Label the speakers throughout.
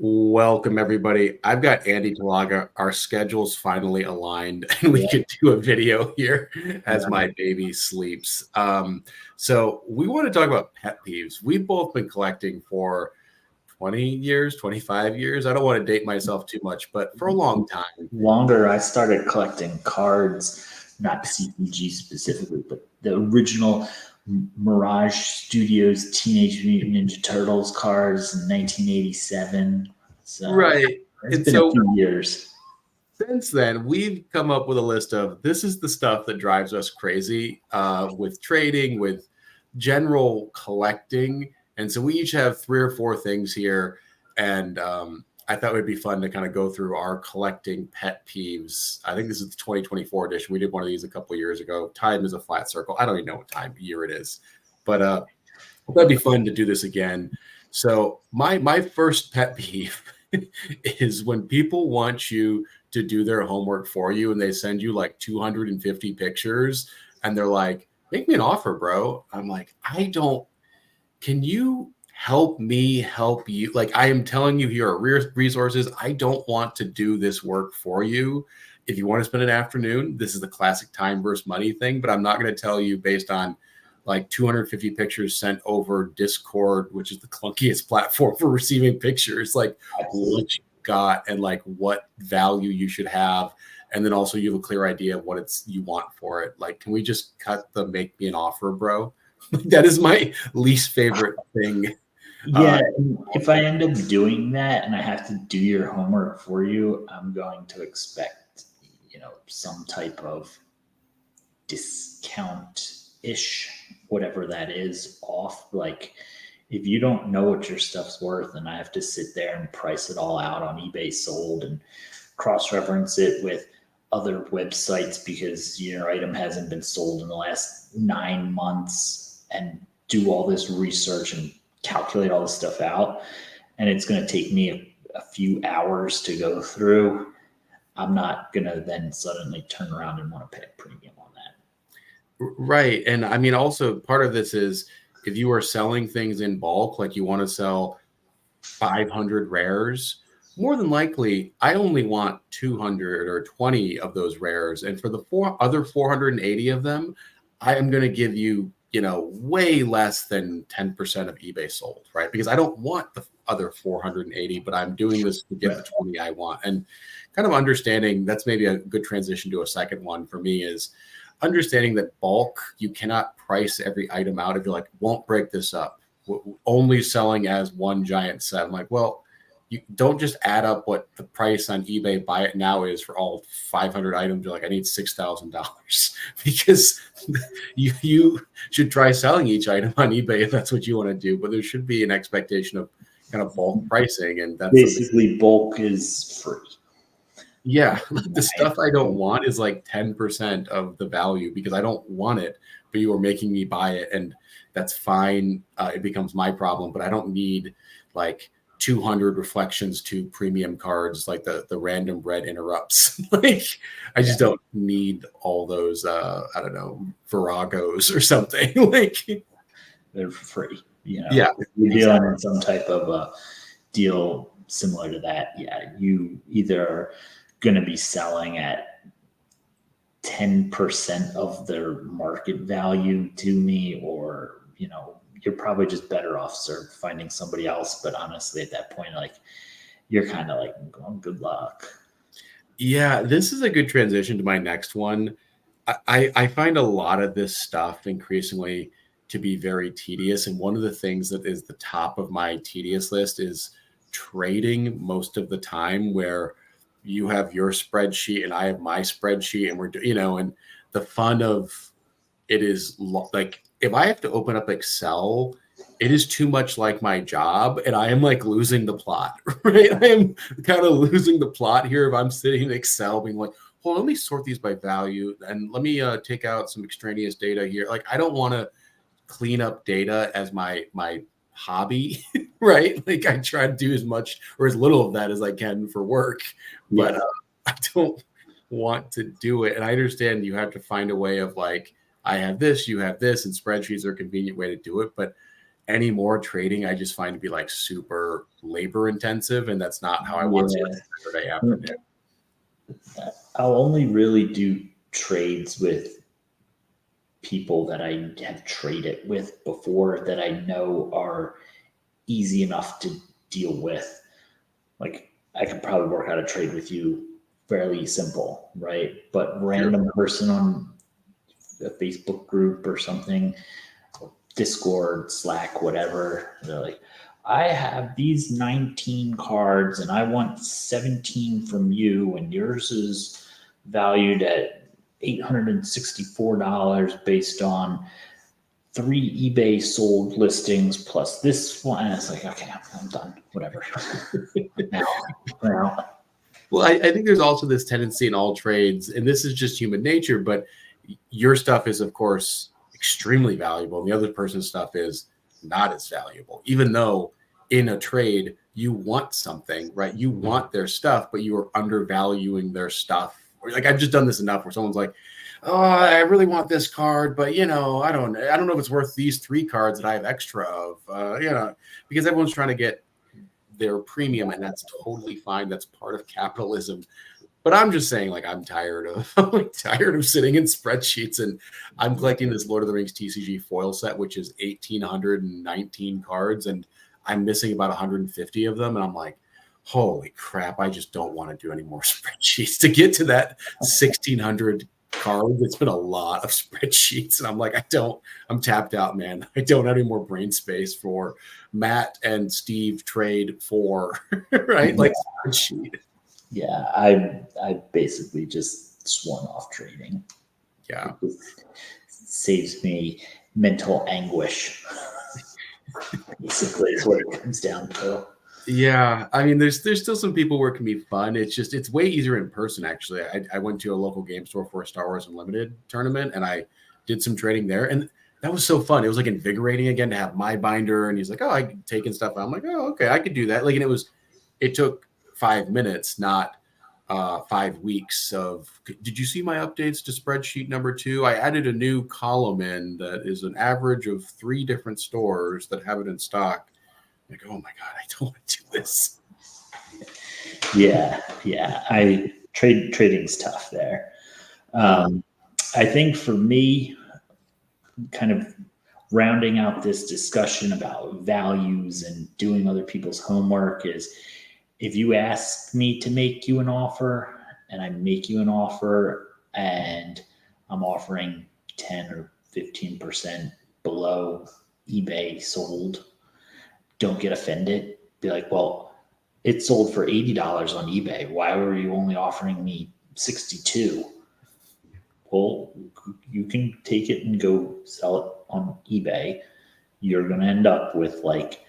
Speaker 1: Welcome, everybody. I've got Andy Talaga. Our schedules finally aligned, and we
Speaker 2: Yeah,
Speaker 1: could do a video here as
Speaker 2: right.
Speaker 1: my baby sleeps. So we want to talk about pet peeves. We've both been collecting for 20 years, 25 years. I don't want to date myself too much, but for a long time.
Speaker 2: Longer, I started collecting cards, not CPG specifically, but the original Mirage Studios Teenage Mutant Ninja Turtles cards in 1987. So
Speaker 1: Right.
Speaker 2: it's
Speaker 1: And
Speaker 2: been a
Speaker 1: so
Speaker 2: few years.
Speaker 1: since then, we've come up with a list of this is the stuff that drives us crazy with trading, with general collecting. And so we each have three or four things here. And I thought it would be fun to kind of go through our collecting pet peeves. I think this is the 2024 edition. We did one of these a couple of years ago. Time is a flat circle. I don't even know what time year it is, but that'd be fun to do this again. So my first pet peeve is when people want you to do their homework for you and they send you like 250 pictures and they're like, make me an offer, bro. I'm like, I don't, can you help me help you? Like, I am telling you, here are resources. I don't want to do this work for you. If you want to spend an afternoon, this is the classic time versus money thing, but I'm not going to tell you based on like 250 pictures sent over Discord, which is the clunkiest platform for receiving pictures, like
Speaker 2: Absolutely.
Speaker 1: what you got and like what value you should have. And then also you have a clear idea of what it's you want for it. Like, can we just cut the make me an offer, bro? That is my least favorite thing.
Speaker 2: Yeah, and if I end up doing that and I have to do your homework for you, I'm going to expect, some type of discount-ish, whatever that is, off. Like, if you don't know what your stuff's worth and I have to sit there and price it all out on eBay sold and cross-reference it with other websites because your item hasn't been sold in the last 9 months and do all this research and calculate all this stuff out, and it's going to take me a few hours to go through, I'm not going to then suddenly turn around and want to pay a premium on that.
Speaker 1: Right. And I mean, also part of this is if you are selling things in bulk, like you want to sell 500 rares, more than likely, I only want 200 or 20 of those rares. And for the other 480 of them, I am going to give you, way less than 10% of eBay sold, right? Because I don't want the other 480, but I'm doing this to get the 20 I want. And kind of understanding that's maybe a good transition to a second one for me is understanding that bulk, you cannot price every item out if you're like, won't break this up. Only selling as one giant set. I'm like, well, you don't just add up what the price on eBay buy it now is for all 500 items. You're like, I need $6,000 because you should try selling each item on eBay if that's what you want to do. But there should be an expectation of kind of bulk pricing, and that's something.
Speaker 2: Basically, bulk is free.
Speaker 1: Yeah, the stuff I don't want is like 10% of the value because I don't want it, but you are making me buy it, and that's fine. It becomes my problem, but I don't need like 200 reflections to premium cards like the random red interrupts. Like, I just don't need all those. I don't know, Viragos or something. Like,
Speaker 2: They're free.
Speaker 1: yeah,
Speaker 2: If you're
Speaker 1: exactly.
Speaker 2: dealing in some type of a deal similar to that, yeah, you either are going to be selling at 10% of their market value to me, or you're probably just better off finding somebody else. But honestly, at that point, like, you're kind of like, oh, good luck.
Speaker 1: Yeah, this is a good transition to my next one. I find a lot of this stuff increasingly to be very tedious. And one of the things that is the top of my tedious list is trading most of the time, where you have your spreadsheet and I have my spreadsheet, and and the fun of it is like if I have to open up Excel, it is too much like my job, and I am like losing the plot, right? I am kind of losing the plot here if I'm sitting in Excel being like, well, let me sort these by value and let me take out some extraneous data here. Like, I don't want to clean up data as my hobby, right? Like, I try to do as much or as little of that as I can for work, but
Speaker 2: Yeah.
Speaker 1: I don't want to do it. And I understand you have to find a way of like, I have this, you have this, and spreadsheets are a convenient way to do it. But anymore, trading I just find to be like super labor intensive, and that's not how I want to
Speaker 2: Yeah.
Speaker 1: spend Saturday afternoon.
Speaker 2: I'll only really do trades with people that I have traded with before that I know are easy enough to deal with. Like I could probably work out a trade with you fairly simple, right? But
Speaker 1: Sure.
Speaker 2: random person on a Facebook group or something, Discord, Slack, whatever, they're like, I have these 19 cards and I want 17 from you, and yours is valued at $864 based on 3 eBay sold listings plus this one. And it's like, okay, I'm done. Whatever. now.
Speaker 1: Well, I think there's also this tendency in all trades, and this is just human nature, but your stuff is, of course, extremely valuable, and the other person's stuff is not as valuable, even though in a trade, you want something, right? You want their stuff, but you are undervaluing their stuff. Like I've just done this enough where someone's like, oh, I really want this card, but I don't know if it's worth these 3 cards that I have extra of, because everyone's trying to get their premium, and that's totally fine. That's part of capitalism. But I'm just saying, like, I'm tired of tired of sitting in spreadsheets, and I'm collecting this Lord of the Rings TCG foil set, which is 1,819 cards, and I'm missing about 150 of them, and I'm like, holy crap! I just don't want to do any more spreadsheets to get to that 1,600 cards. It's been a lot of spreadsheets, and I'm like, I'm tapped out, man. I don't have any more brain space for Matt and Steve trade for right like spreadsheet.
Speaker 2: Yeah, I basically just sworn off trading.
Speaker 1: Yeah.
Speaker 2: It saves me mental anguish. Basically, is what it comes down to.
Speaker 1: Yeah, I mean, there's still some people where it can be fun. It's way easier in person. Actually, I went to a local game store for a Star Wars Unlimited tournament, and I did some trading there, and that was so fun. It was like invigorating again to have my binder, and he's like, "Oh, I can taking stuff." I'm like, "Oh, okay, I could do that." Like, and it took 5 minutes, not 5 weeks of. Did you see my updates to spreadsheet number 2? I added a new column in that is an average of 3 different stores that have it in stock. Like, oh my God, I don't want to do this.
Speaker 2: Yeah. Trading's tough there. I think for me, kind of rounding out this discussion about values and doing other people's homework is if you ask me to make you an offer and I make you an offer and I'm offering 10 or 15% below eBay sold, don't get offended. Be like, well, it sold for $80 on eBay. Why were you only offering me 62? Well, you can take it and go sell it on eBay. You're going to end up with like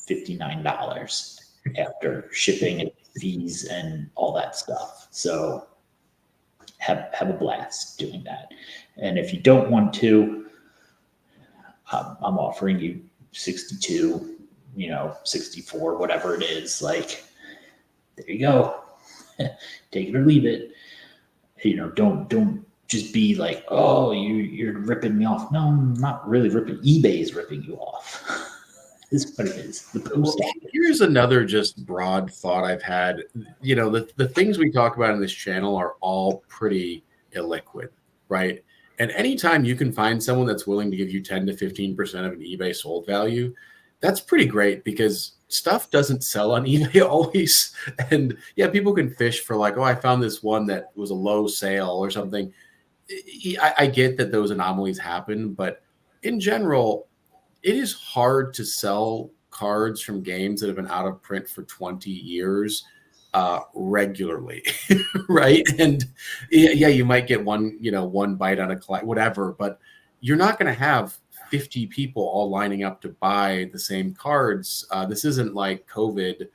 Speaker 2: $59 after shipping and fees and all that stuff. So have a blast doing that. And if you don't want to, I'm offering you 62, 64, whatever it is. Like, there you go. Take it or leave it. Don't just be like, oh, you're ripping me off. No, I'm not really ripping. eBay is ripping you off. Is what it is. The post office.
Speaker 1: Here's another just broad thought I've had. The things we talk about in this channel are all pretty illiquid, right? And anytime you can find someone that's willing to give you 10 to 15% of an eBay sold value, that's pretty great because stuff doesn't sell on eBay always. And yeah, people can fish for like, oh, I found this one that was a low sale or something. I get that those anomalies happen, but in general, it is hard to sell cards from games that have been out of print for 20 years regularly, right? And yeah, you might get one bite on a collect, whatever, but you're not going to have 50 people all lining up to buy the same cards. This isn't like COVID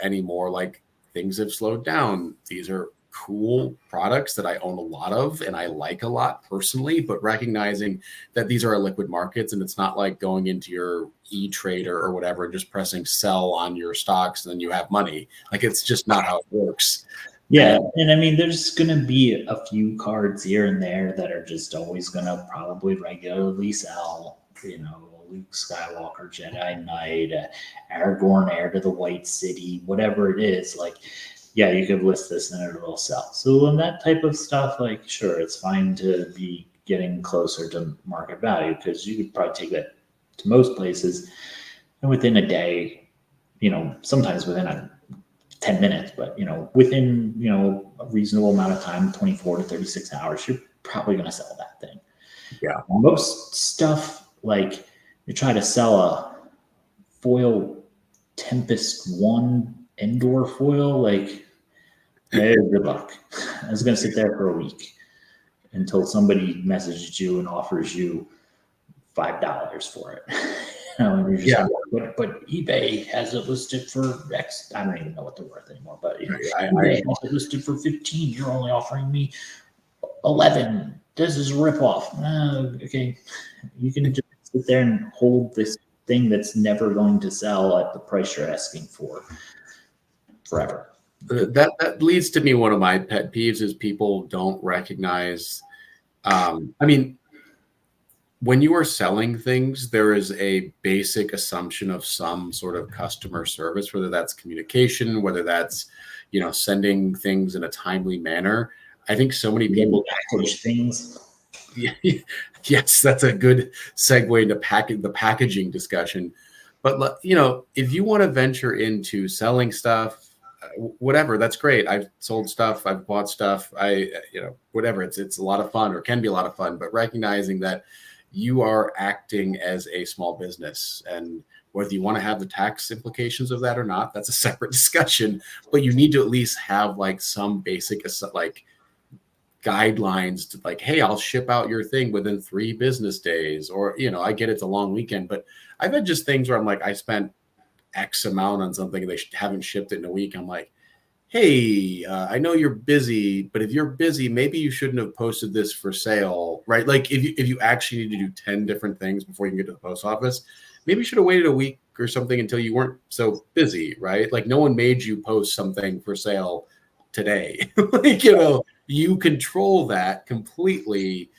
Speaker 1: anymore. Like things have slowed down. These are cool products that I own a lot of and I like a lot personally, but recognizing that these are liquid markets and it's not like going into your e-trader or whatever and just pressing sell on your stocks and then you have money. Like it's just not how it works.
Speaker 2: Yeah, and I mean, there's going to be a few cards here and there that are just always going to probably regularly sell. Luke Skywalker, Jedi Knight, Aragorn, heir to the White City, whatever it is, like, yeah, you could list this and it will sell. So on that type of stuff, like, sure, it's fine to be getting closer to market value, because you could probably take that to most places and within a day, sometimes within 10 minutes, but within a reasonable amount of time, 24 to 36 hours, you're probably going to sell that thing.
Speaker 1: Yeah.
Speaker 2: Most stuff, like, you try to sell a foil Tempest 1 indoor foil, like, hey, good luck. I was going to sit there for a week until somebody messages you and offers you $5 for it. And you're just
Speaker 1: Yeah.
Speaker 2: but eBay has it listed for X. I don't even know what they're worth anymore, but
Speaker 1: I
Speaker 2: eBay has it listed for 15. You're only offering me 11. This is a ripoff. Okay, you can just sit there and hold this thing that's never going to sell at the price you're asking for forever.
Speaker 1: That leads to me, one of my pet peeves is people don't recognize. I mean, when you are selling things, there is a basic assumption of some sort of customer service, whether that's communication, whether that's, sending things in a timely manner. I think so many people
Speaker 2: package things.
Speaker 1: Yes, that's a good segue into the packaging discussion. But if you want to venture into selling stuff, whatever, that's great. I've sold stuff, I've bought stuff, whatever. It's a lot of fun, or can be a lot of fun. But recognizing that you are acting as a small business, and whether you want to have the tax implications of that or not, that's a separate discussion. But you need to at least have like some basic like guidelines to, like, hey, I'll ship out your thing within 3 business days, or I get it's a long weekend, but I've had just things where I'm like, I spent X amount on something and they haven't shipped it in a week. I'm like, hey, I know you're busy, but if you're busy, maybe you shouldn't have posted this for sale, right? Like, if you actually need to do 10 different things before you can get to the post office, maybe you should have waited a week or something until you weren't so busy, right? Like, no one made you post something for sale today. Like, you control that completely.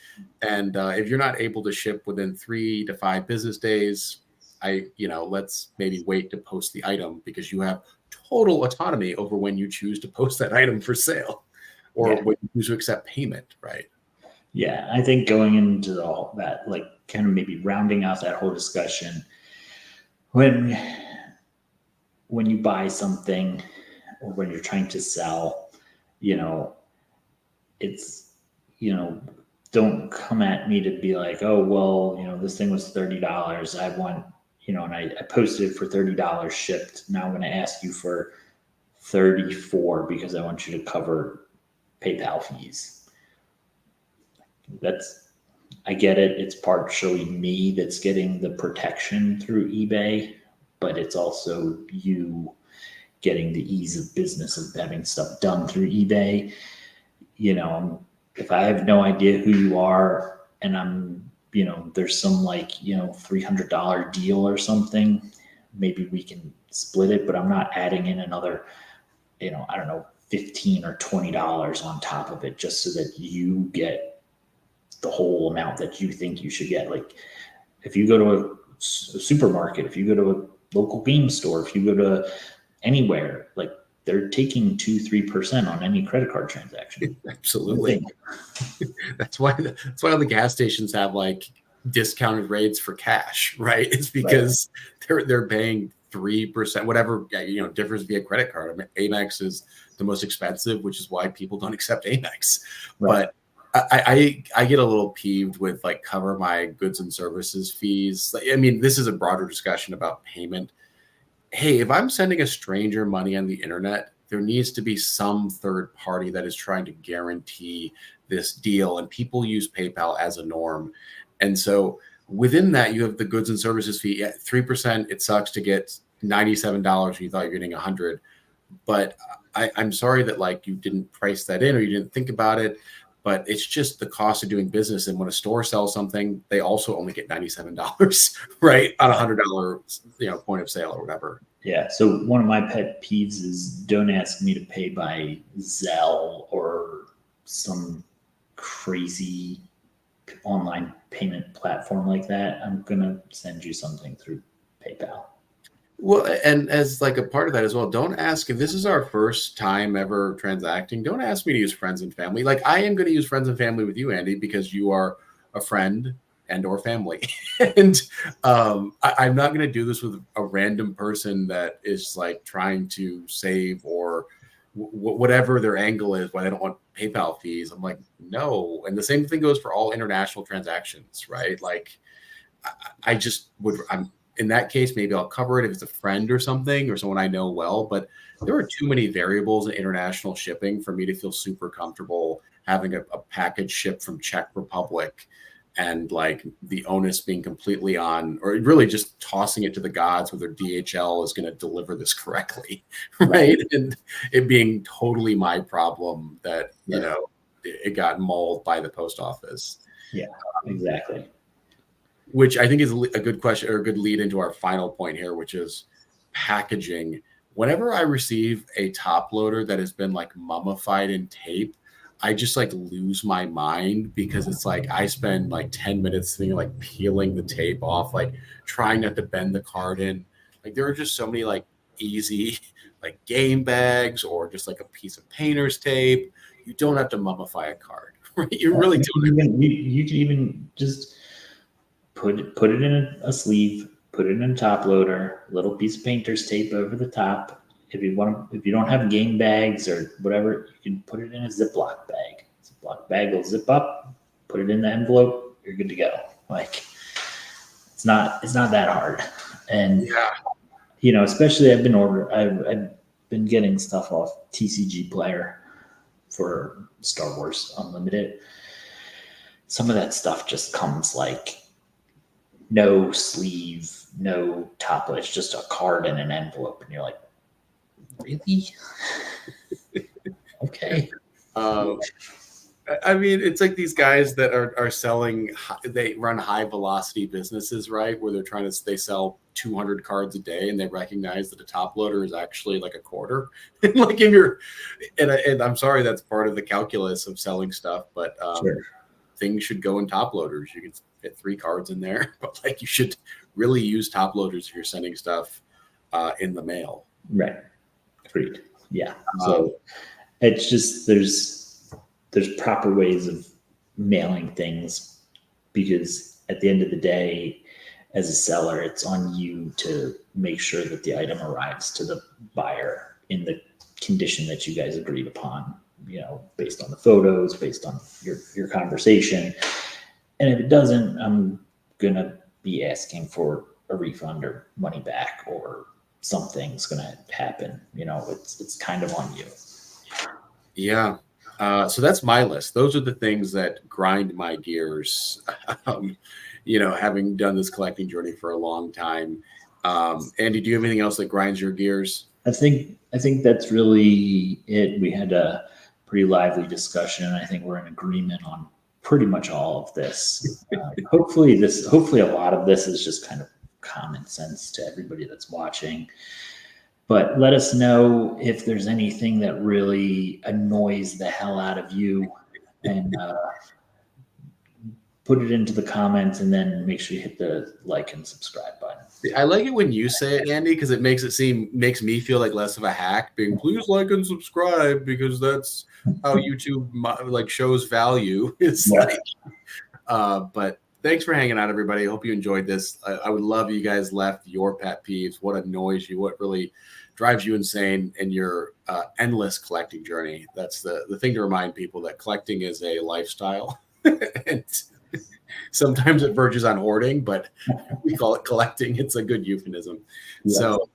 Speaker 1: And if you're not able to ship within 3 to 5 business days, let's maybe wait to post the item, because you have total autonomy over when you choose to post that item for sale, or when you choose to accept payment, right?
Speaker 2: Yeah, I think going into all that, like, kind of maybe rounding out that whole discussion, when you buy something or when you're trying to sell, it's, don't come at me to be like, oh, well, this thing was $30. I want, and I posted it for $30 shipped. Now I'm going to ask you for 34 because I want you to cover PayPal fees. I get it. It's partially me that's getting the protection through eBay, but it's also you getting the ease of business of having stuff done through eBay. If I have no idea who you are and I'm, there's some like, $300 deal or something, maybe we can split it, but I'm not adding in another, I don't know, $15 or $20 on top of it just so that you get the whole amount that you think you should get. Like, if you go to a supermarket, if you go to a local game store, if you go to anywhere, like, they're taking 2-3% on any credit card transaction.
Speaker 1: Absolutely. That's why all the gas stations have like discounted rates for cash, right? It's because they're paying 3%, whatever differs via credit card. I mean, Amex is the most expensive, which is why people don't accept Amex. Right. But I get a little peeved with like cover my goods and services fees. I mean, this is a broader discussion about payment. Hey, if I'm sending a stranger money on the internet, there needs to be some third party that is trying to guarantee this deal. And people use PayPal as a norm. And so within that, you have the goods and services fee at 3%. It sucks to get $97 when you thought you're getting $100. But I'm sorry that like you didn't price that in or you didn't think about it. But it's just the cost of doing business. And when a store sells something, they also only get $97, right? On $100, point of sale or whatever.
Speaker 2: Yeah. So one of my pet peeves is don't ask me to pay by Zelle or some crazy online payment platform like that, I'm gonna send you something through PayPal.
Speaker 1: Well, and as like a part of that as well, don't ask if this is our first time ever transacting. Don't ask me to use friends and family. Like I am going to use friends and family with you, Andy, because you are a friend and or family. And I'm not going to do this with a random person that is like trying to save or whatever their angle is, why they don't want PayPal fees. I'm like, no. And the same thing goes for all international transactions, right? Like I just would. I'm in that case, maybe I'll cover it if it's a friend or something or someone I know well. But there are too many variables in international shipping for me to feel super comfortable having a package shipped from Czech Republic and like the onus being completely on, or really just tossing it to the gods whether DHL is going to deliver this correctly, right? And it being totally my problem that it got mauled by the post office.
Speaker 2: Yeah, exactly.
Speaker 1: Which I think is a good question or a good lead into our final point here, which is packaging. Whenever I receive a top loader that has been like mummified in tape, I just like lose my mind because it's like I spend like 10 minutes thinking like peeling the tape off, like trying not to bend the card in. Like there are just so many like easy like game bags or just like a piece of painter's tape. You don't have to mummify a card. Right? You really don't.
Speaker 2: You can even just put it in a sleeve, put it in a top loader, little piece of painter's tape over the top. If you don't have game bags or whatever, you can put it in a Ziploc bag. Ziploc bag will zip up, put it in the envelope, you're good to go. Like it's not that hard. And especially I've been getting stuff off TCG Player for Star Wars Unlimited. Some of that stuff just comes like no sleeve, no top. It's just a card and an envelope, and you're like, really? Okay.
Speaker 1: I mean, it's like these guys that are selling. They run high velocity businesses, right? Where they sell 200 cards a day, and they recognize that a top loader is actually like a quarter. Like if you're, and I'm sorry, that's part of the calculus of selling stuff, but
Speaker 2: Sure.
Speaker 1: things should go in top loaders. You can fit 3 cards in there, but like you should really use top loaders if you're sending stuff in the mail.
Speaker 2: Right. Agreed. Yeah. So it's just there's proper ways of mailing things because at the end of the day, as a seller, it's on you to make sure that the item arrives to the buyer in the condition that you guys agreed upon, based on the photos, based on your conversation. And if it doesn't, I'm going to be asking for a refund or money back or something's going to happen. It's kind of on you.
Speaker 1: Yeah. So that's my list. Those are the things that grind my gears. Having done this collecting journey for a long time. Andy, do you have anything else that grinds your gears?
Speaker 2: I think that's really it. We had a pretty lively discussion. I think we're in agreement on pretty much all of this. Hopefully a lot of this is just kind of common sense to everybody that's watching. But let us know if there's anything that really annoys the hell out of you, and put it into the comments, and then make sure you hit the like and subscribe button.
Speaker 1: I like it when you say it, Andy, because it makes me feel like less of a hack. Being please like and subscribe because that's how YouTube like shows value. It's but thanks for hanging out, everybody. I hope you enjoyed this. I would love you guys left your pet peeves, what annoys you, what really drives you insane in your endless collecting journey. That's the thing to remind people that collecting is a lifestyle. And sometimes it verges on hoarding, but we call it collecting. It's a good euphemism. Yes. So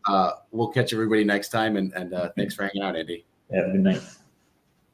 Speaker 1: we'll catch everybody next time. And thanks for hanging out, Andy.
Speaker 2: Have a good night.